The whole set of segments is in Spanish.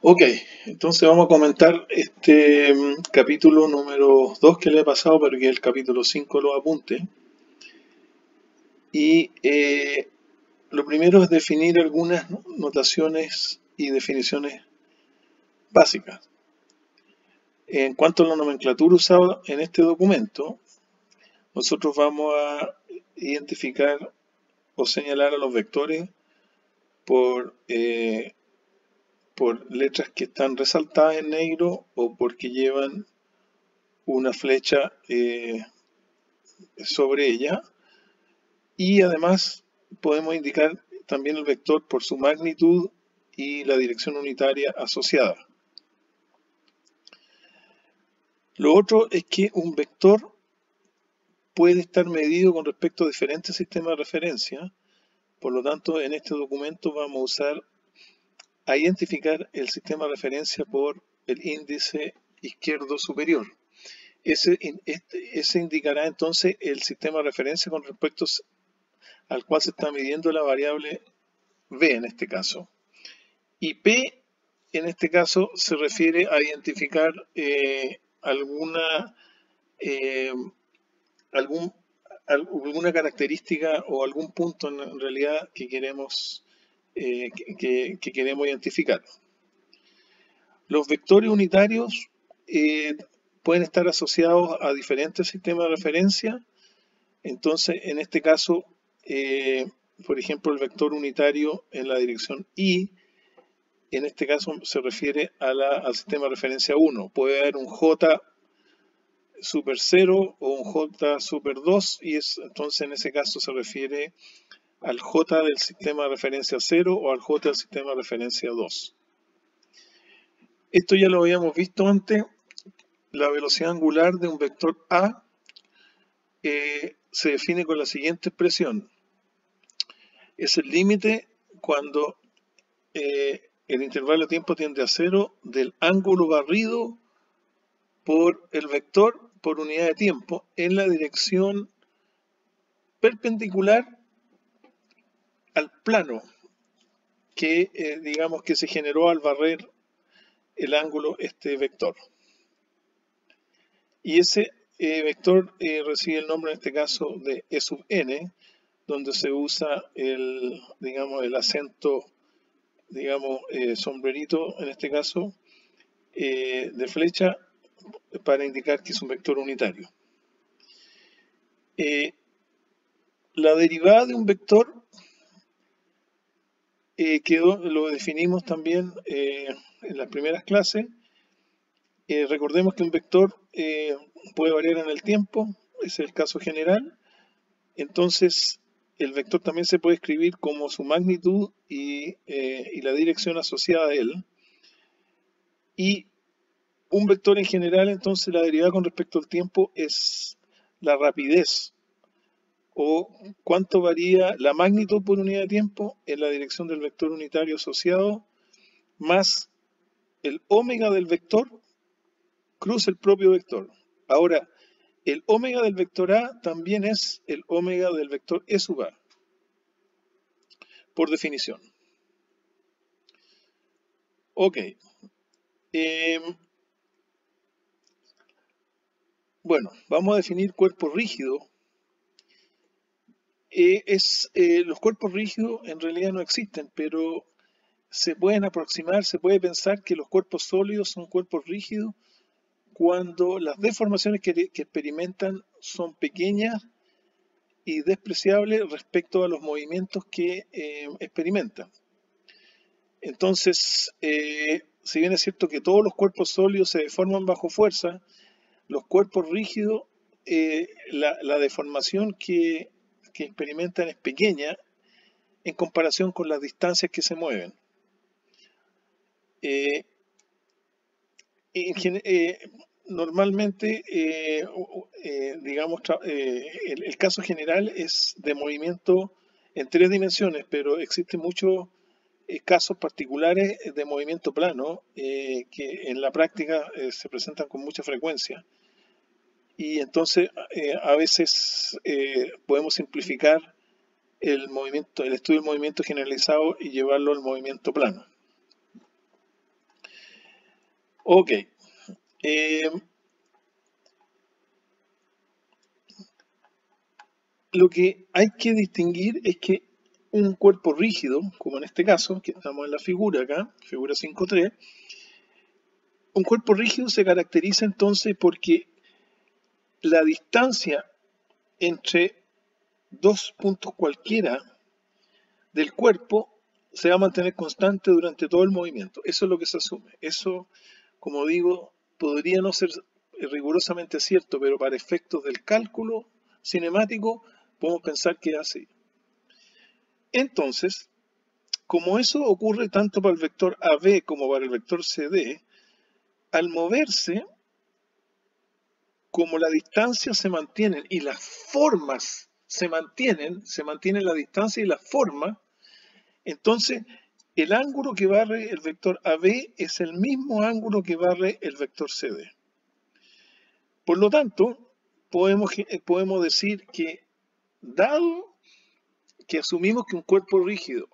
Ok, entonces vamos a comentar este capítulo número 2 que le he pasado, pero que el capítulo 5 lo apunte. Y lo primero es definir algunas notaciones y definiciones básicas. En cuanto a la nomenclatura usada en este documento, nosotros vamos a identificar o señalar a los vectores por, por letras que están resaltadas en negro o porque llevan una flecha sobre ella, y además podemos indicar también el vector por su magnitud y la dirección unitaria asociada. Lo otro es que un vector puede estar medido con respecto a diferentes sistemas de referencia. Por lo tanto, en este documento vamos a usar a identificar el sistema de referencia por el índice izquierdo superior. Ese indicará entonces el sistema de referencia con respecto al cual se está midiendo la variable b en este caso. Y p en este caso se refiere a identificar alguna característica o algún punto en realidad que queremos identificar. Los vectores unitarios pueden estar asociados a diferentes sistemas de referencia. Entonces, en este caso, por ejemplo, el vector unitario en la dirección y, en este caso se refiere al sistema de referencia 1. Puede haber un J super 0 o un J super 2 y entonces en ese caso se refiere al J del sistema de referencia 0 o al J del sistema de referencia 2. Esto ya lo habíamos visto antes. La velocidad angular de un vector A se define con la siguiente expresión. Es el límite cuando el intervalo de tiempo tiende a 0 del ángulo barrido por el vector por unidad de tiempo en la dirección perpendicular al plano que digamos que se generó al barrer el ángulo este vector. Y ese vector recibe el nombre en este caso de E sub n, donde se usa el acento sombrerito en este caso de flecha para indicar que es un vector unitario. La derivada de un vector lo definimos también en las primeras clases. Recordemos que un vector puede variar en el tiempo, ese es el caso general. Entonces, el vector también se puede escribir como su magnitud y la dirección asociada a él. Y un vector en general, entonces, la derivada con respecto al tiempo es la rapidez o cuánto varía la magnitud por unidad de tiempo en la dirección del vector unitario asociado más el ómega del vector cruz el propio vector. Ahora, el ómega del vector A también es el ómega del vector E sub A, por definición. Ok. Bueno, vamos a definir cuerpo rígido. Los cuerpos rígidos en realidad no existen, pero se pueden aproximar, se puede pensar que los cuerpos sólidos son cuerpos rígidos cuando las deformaciones que experimentan son pequeñas y despreciables respecto a los movimientos que experimentan. Entonces, si bien es cierto que todos los cuerpos sólidos se deforman bajo fuerza, los cuerpos rígidos, la deformación que experimentan es pequeña en comparación con las distancias que se mueven. Normalmente, el caso general es de movimiento en 3 dimensiones, pero existen muchos casos particulares de movimiento plano que en la práctica se presentan con mucha frecuencia. Y entonces a veces podemos simplificar el estudio del movimiento generalizado y llevarlo al movimiento plano. Ok. Eh, lo que hay que distinguir es que un cuerpo rígido, como en este caso, que estamos en la figura acá, figura 5.3, un cuerpo rígido se caracteriza entonces porque la distancia entre dos puntos cualquiera del cuerpo se va a mantener constante durante todo el movimiento. Eso es lo que se asume. Eso, como digo, podría no ser rigurosamente cierto, pero para efectos del cálculo cinemático podemos pensar que es así. Entonces, como eso ocurre tanto para el vector AB como para el vector CD, al moverse, como la distancia se mantiene y las formas se mantiene la distancia y la forma, entonces el ángulo que barre el vector AB es el mismo ángulo que barre el vector CD. Por lo tanto, podemos decir que, dado que asumimos que un cuerpo rígido,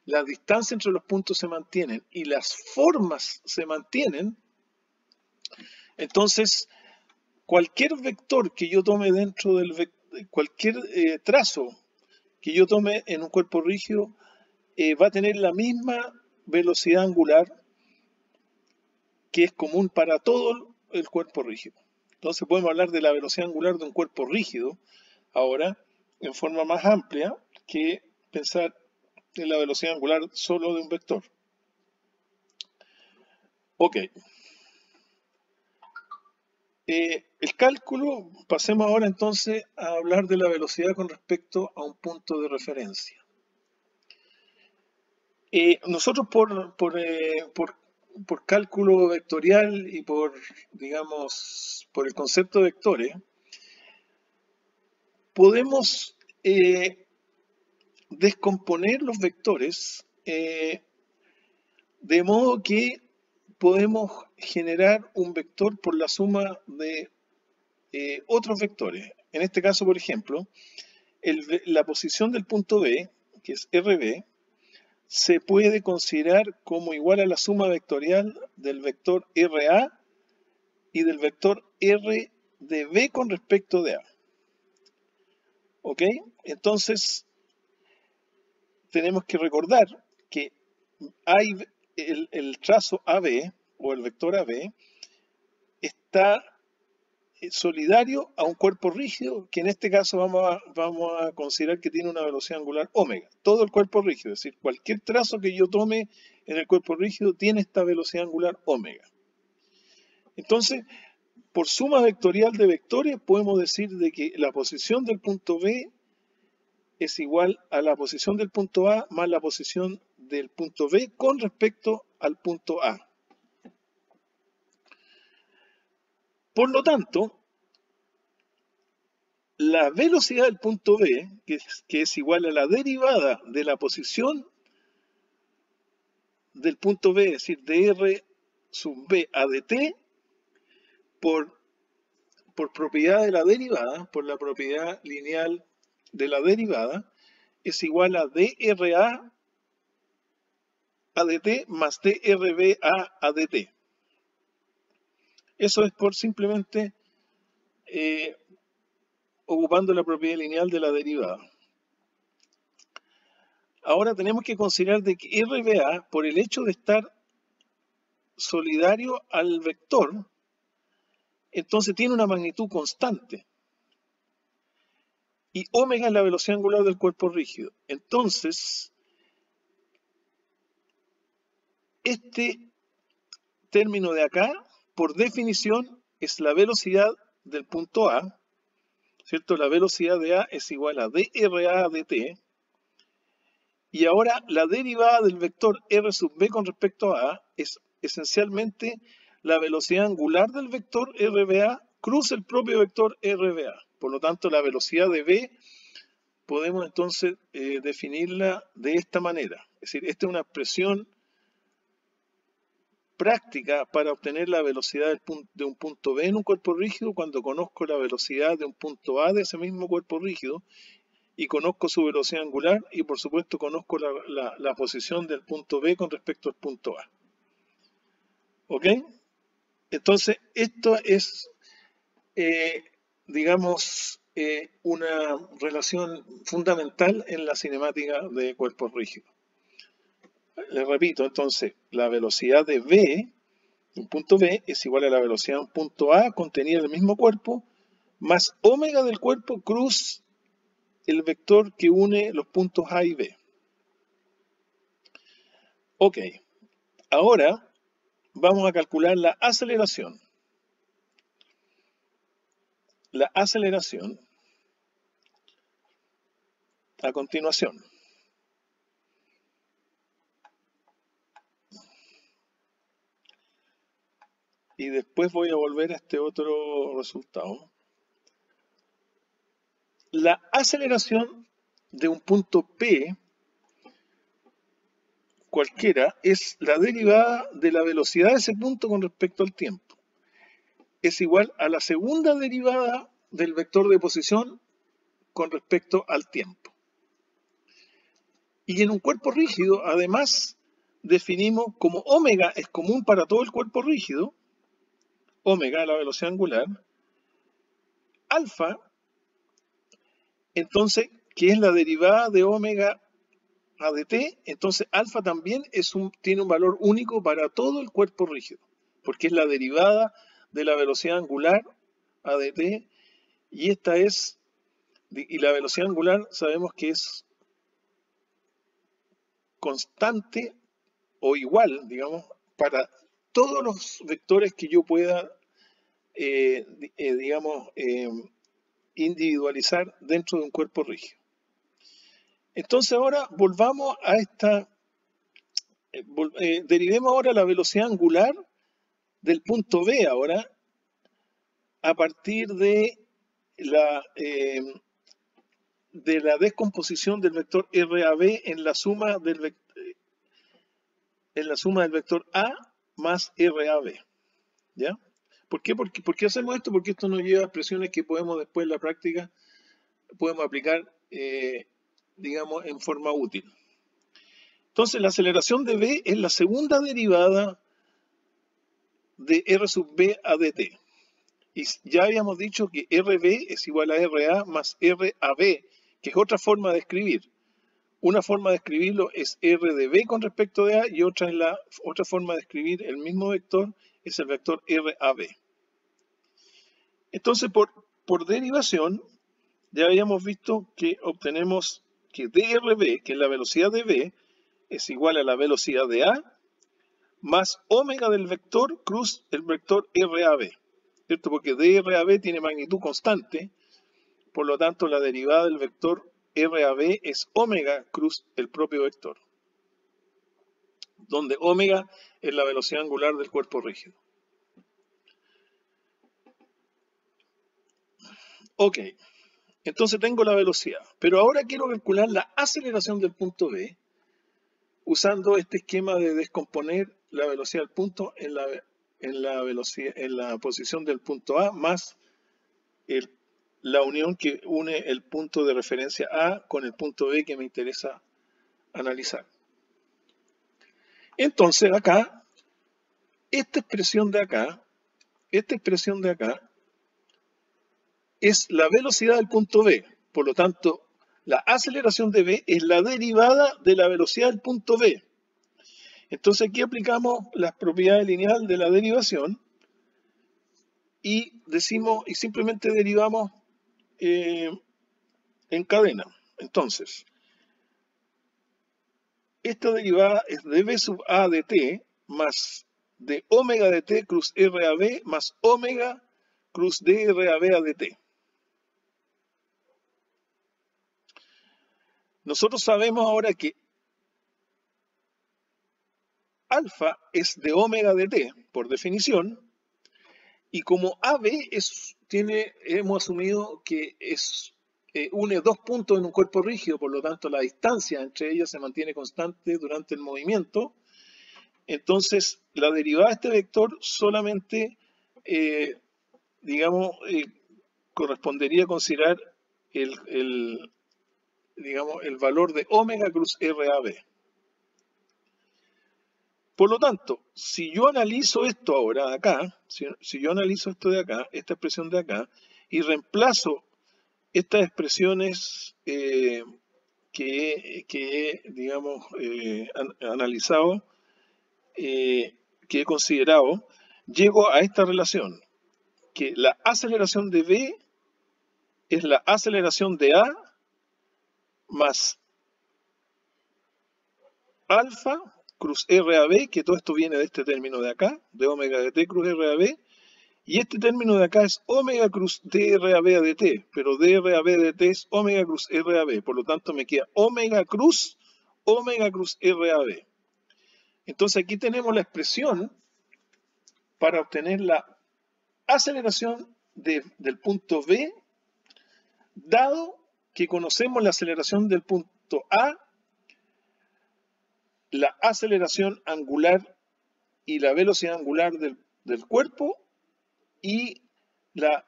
la distancia entre los puntos se mantienen y las formas se mantienen, entonces cualquier vector que yo tome dentro del cualquier trazo que yo tome en un cuerpo rígido va a tener la misma velocidad angular que es común para todo el cuerpo rígido. Entonces podemos hablar de la velocidad angular de un cuerpo rígido ahora en forma más amplia que pensar en la velocidad angular solo de un vector. Ok. El cálculo, pasemos ahora entonces a hablar de la velocidad con respecto a un punto de referencia. Nosotros por cálculo vectorial y por, digamos, por el concepto de vectores, podemos descomponer los vectores de modo que podemos generar un vector por la suma de otros vectores. En este caso, por ejemplo, la posición del punto B, que es RB, se puede considerar como igual a la suma vectorial del vector RA y del vector R de B con respecto de A. ¿Ok? Entonces, tenemos que recordar que hay el trazo AB o el vector AB está solidario a un cuerpo rígido que en este caso vamos a considerar que tiene una velocidad angular omega. Todo el cuerpo rígido, es decir, cualquier trazo que yo tome en el cuerpo rígido tiene esta velocidad angular omega. Entonces, por suma vectorial de vectores podemos decir de que la posición del punto B es igual a la posición del punto A más la posición del punto B con respecto al punto A. Por lo tanto, la velocidad del punto B, que es igual a la derivada de la posición del punto B, es decir, de R sub B a dt, por propiedad de la derivada, por la propiedad lineal de la derivada, es igual a dRA a dt más drB a dt. Eso es por simplemente ocupando la propiedad lineal de la derivada. Ahora tenemos que considerar de que RBA, por el hecho de estar solidario al vector, entonces tiene una magnitud constante. Y omega es la velocidad angular del cuerpo rígido. Entonces, este término de acá, por definición, es la velocidad del punto A, ¿cierto? La velocidad de A es igual a dRA dt. Y ahora la derivada del vector R sub B con respecto a A es esencialmente la velocidad angular del vector RBA cruza el propio vector RBA. Por lo tanto, la velocidad de B podemos entonces definirla de esta manera. Es decir, esta es una expresión práctica para obtener la velocidad de un punto B en un cuerpo rígido cuando conozco la velocidad de un punto A de ese mismo cuerpo rígido y conozco su velocidad angular y por supuesto conozco la posición del punto B con respecto al punto A. ¿Ok? Entonces, esto es, digamos, una relación fundamental en la cinemática de cuerpos rígidos. Les repito, entonces, la velocidad de V, un punto B, es igual a la velocidad de un punto A contenida en el mismo cuerpo, más omega del cuerpo cruz el vector que une los puntos A y B. Ok, ahora vamos a calcular la aceleración. La aceleración a continuación. Y después voy a volver a este otro resultado. La aceleración de un punto P cualquiera es la derivada de la velocidad de ese punto con respecto al tiempo. Es igual a la segunda derivada del vector de posición con respecto al tiempo. Y en un cuerpo rígido, además, definimos como omega es común para todo el cuerpo rígido, omega, la velocidad angular, alfa, entonces, que es la derivada de omega a dt, entonces alfa también tiene un valor único para todo el cuerpo rígido, porque es la derivada de la velocidad angular a dt, y esta es, y la velocidad angular sabemos que es constante o igual, digamos, para todos los vectores que yo pueda, digamos, individualizar dentro de un cuerpo rígido. Entonces ahora volvamos a esta, derivemos ahora la velocidad angular del punto B ahora a partir de la descomposición del vector RAB en la suma del vector A más RAB. ¿Ya? ¿Por qué hacemos esto? Porque esto nos lleva a expresiones que podemos después en la práctica podemos aplicar, digamos, en forma útil. Entonces, la aceleración de B es la segunda derivada de R sub B a dt. Y ya habíamos dicho que RB es igual a RA más RAB, que es otra forma de escribir. Una forma de escribirlo es R de B con respecto de A y otra forma de escribir el mismo vector es el vector RAB. Entonces, por derivación, ya habíamos visto que obtenemos que DRB, que es la velocidad de B, es igual a la velocidad de A más omega del vector cruz el vector RAB, ¿cierto? Porque DRAB tiene magnitud constante, por lo tanto la derivada del vector RAB es omega cruz el propio vector, donde omega es la velocidad angular del cuerpo rígido. Ok, entonces tengo la velocidad, pero ahora quiero calcular la aceleración del punto B usando este esquema de descomponer la velocidad del punto en la posición del punto A más la unión que une el punto de referencia A con el punto B que me interesa analizar. Entonces acá, esta expresión de acá es la velocidad del punto B. Por lo tanto, la aceleración de B es la derivada de la velocidad del punto B. Entonces aquí aplicamos las propiedades lineales de la derivación y simplemente derivamos en cadena. Entonces, esta derivada es de B sub A de t más de omega de t cruz RAB más omega cruz DRAB a dt. Nosotros sabemos ahora que alfa es de omega de t, por definición, y como AB hemos asumido que une dos puntos en un cuerpo rígido, por lo tanto la distancia entre ellas se mantiene constante durante el movimiento, entonces la derivada de este vector solamente, digamos, correspondería a considerar digamos, el valor de omega cruz RAB. Por lo tanto, si yo analizo esto ahora de acá, si yo analizo esto de acá, esta expresión de acá, y reemplazo estas expresiones que digamos, analizado, que he considerado, llego a esta relación, que la aceleración de B es la aceleración de A más alfa cruz RAB, que todo esto viene de este término de acá, de omega de t cruz RAB, y este término de acá es omega cruz DRAB de t, pero DRAB de t es omega cruz RAB, por lo tanto me queda omega cruz RAB. Entonces aquí tenemos la expresión para obtener la aceleración del punto B, dado que conocemos la aceleración del punto A, la aceleración angular y la velocidad angular del cuerpo y la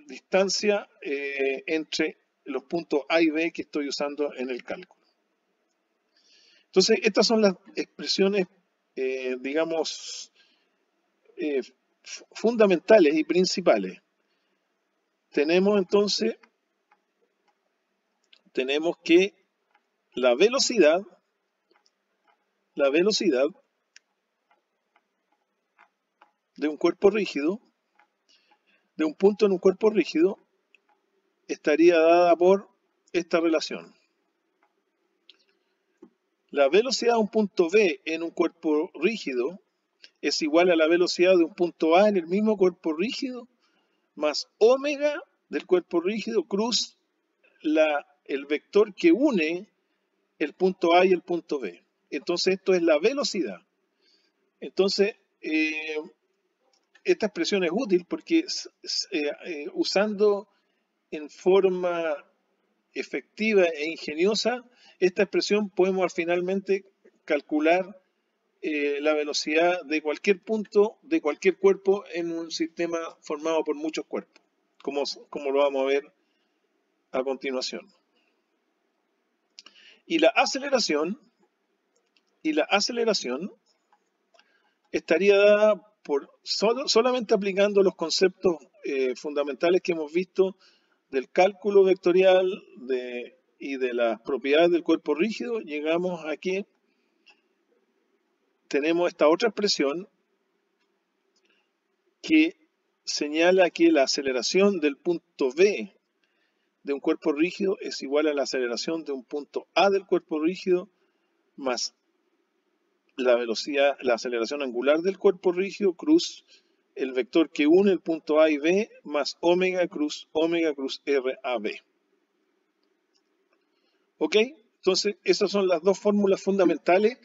distancia entre los puntos A y B que estoy usando en el cálculo. Entonces, estas son las expresiones, digamos, fundamentales y principales. Tenemos entonces, que la velocidad de un cuerpo rígido, de un punto en un cuerpo rígido, estaría dada por esta relación. La velocidad de un punto B en un cuerpo rígido es igual a la velocidad de un punto A en el mismo cuerpo rígido, más omega del cuerpo rígido cruz el vector que une el punto A y el punto B. Entonces esto es la velocidad. Entonces, esta expresión es útil porque usando en forma efectiva e ingeniosa esta expresión podemos finalmente calcular la velocidad de cualquier punto, de cualquier cuerpo en un sistema formado por muchos cuerpos, como lo vamos a ver a continuación. Y la aceleración estaría dada por solamente aplicando los conceptos fundamentales que hemos visto del cálculo vectorial y de las propiedades del cuerpo rígido. Llegamos aquí, tenemos esta otra expresión que señala que la aceleración del punto B de un cuerpo rígido es igual a la aceleración de un punto A del cuerpo rígido más la velocidad, la aceleración angular del cuerpo rígido cruz el vector que une el punto A y B más omega cruz RAB. ¿Ok? Entonces, esas son las dos fórmulas fundamentales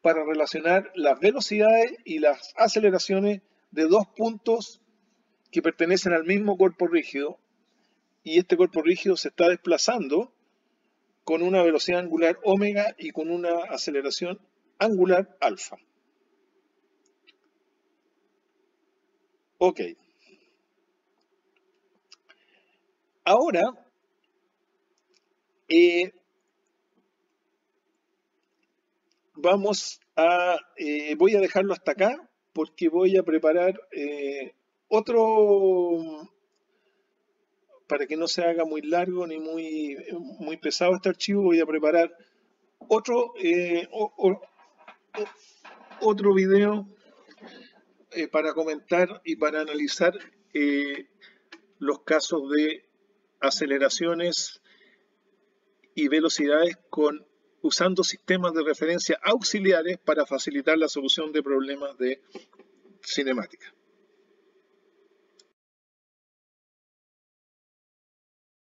para relacionar las velocidades y las aceleraciones de dos puntos que pertenecen al mismo cuerpo rígido, y este cuerpo rígido se está desplazando con una velocidad angular omega y con una aceleración angular alfa. Ok. Ahora, voy a dejarlo hasta acá porque voy a preparar otro, para que no se haga muy largo ni muy pesado este archivo, voy a preparar otro video para comentar y para analizar los casos de aceleraciones y velocidades usando sistemas de referencia auxiliares para facilitar la solución de problemas de cinemática.